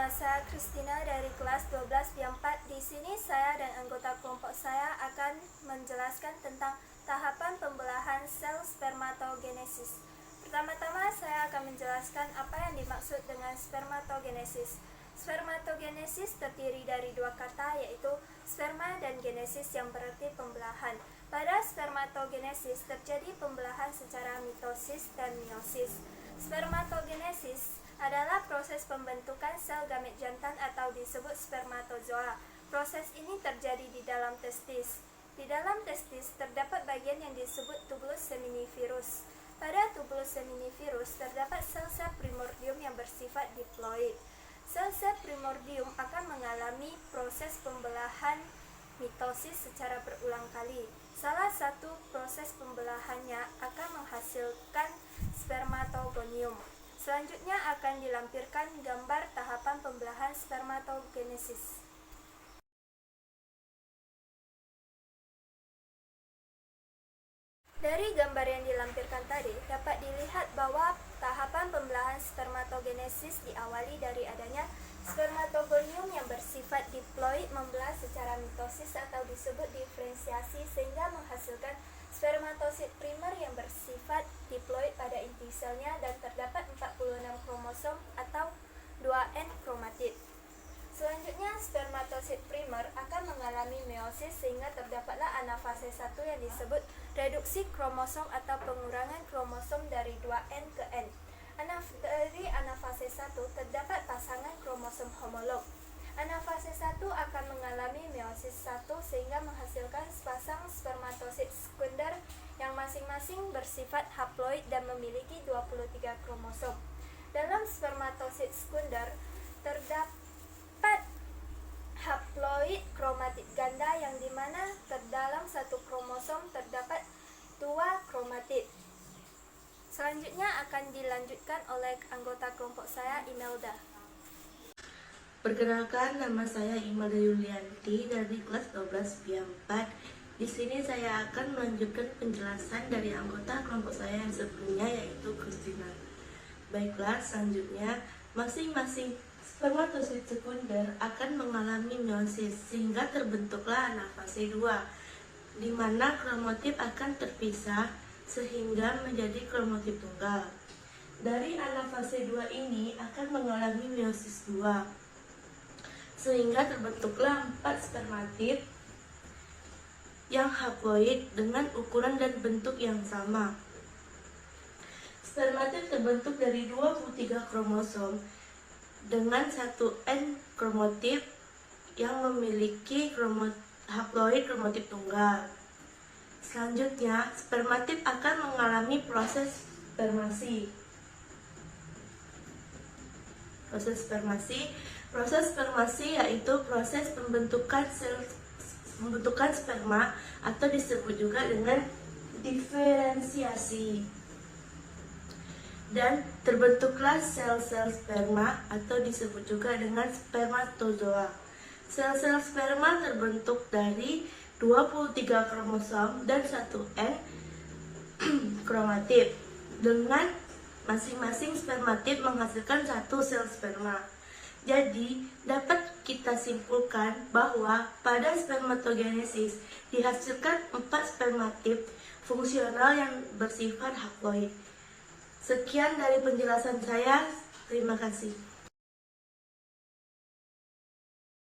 nama saya Christina dari kelas 12 B4. Di sini saya dan anggota kelompok saya akan menjelaskan tentang tahapan pembelahan sel spermatogenesis. Pertama-tama saya akan menjelaskan apa yang dimaksud dengan spermatogenesis. Spermatogenesis terdiri dari dua kata, yaitu sperma dan genesis yang berarti pembelahan. Pada spermatogenesis terjadi pembelahan secara mitosis dan meiosis. Spermatogenesis adalah proses pembentukan sel gamet jantan atau disebut spermatozoa. Proses ini terjadi di dalam testis. Di dalam testis terdapat bagian yang disebut tubulus seminivirus. Pada tubulus seminivirus terdapat sel-sel primordium yang bersifat diploid. Sel-sel primordium akan mengalami proses pembelahan mitosis secara berulang kali. Salah satu proses pembelahannya akan menghasilkan spermatogonium. Selanjutnya akan dilampirkan gambar tahapan pembelahan spermatogenesis. Dari gambar yang dilampirkan tadi, dapat dilihat bahwa tahapan pembelahan spermatogenesis diawali dari adanya spermatogonium yang bersifat diploid membelah secara mitosis atau disebut diferensiasi sehingga menghasilkan spermatosit primer yang bersifat diploid pada inti selnya dan terdapat 46 kromosom atau 2N kromatid. Selanjutnya, spermatosit primer akan mengalami meiosis sehingga terdapatlah anafase 1 yang disebut reduksi kromosom atau pengurangan kromosom dari 2N ke N. Dari anafase 1 terdapat pasangan kromosom homolog. Anafase 1 akan mengalami meiosis 1 sehingga menghasilkan sepasang spermatosit sekunder yang masing-masing bersifat haploid dan memiliki 23 kromosom. Dalam spermatosit sekunder terdapat haploid kromatid ganda yang dimana terdalam satu kromosom terdapat 2 kromatid. Selanjutnya akan dilanjutkan oleh anggota kelompok saya, Imelda. Perkenalkan, nama saya Imelda Yulianti dari kelas 12 B4. Di sini saya akan melanjutkan penjelasan dari anggota kelompok saya yang sebelumnya, yaitu Christina. Baiklah, selanjutnya masing-masing spermatosit sekunder akan mengalami meiosis sehingga terbentuklah anafase 2, di mana kromotip akan terpisah sehingga menjadi kromotip tunggal. Dari anafase 2 ini akan mengalami meiosis 2 sehingga terbentuklah 4 spermatid yang haploid dengan ukuran dan bentuk yang sama. Spermatid terbentuk dari 23 kromosom dengan 1N kromotip yang memiliki haploid kromotip tunggal. Selanjutnya, spermatid akan mengalami proses spermasi. Proses spermasi yaitu proses pembentukan sperma atau disebut juga dengan diferensiasi. Dan terbentuklah sel-sel sperma atau disebut juga dengan spermatozoa. Sel-sel sperma terbentuk dari 23 kromosom dan 1N kromatid, dengan masing-masing spermatid menghasilkan 1 sel sperma. Jadi, dapat kita simpulkan bahwa pada spermatogenesis dihasilkan 4 spermatid fungsional yang bersifat haploid. Sekian dari penjelasan saya. Terima kasih.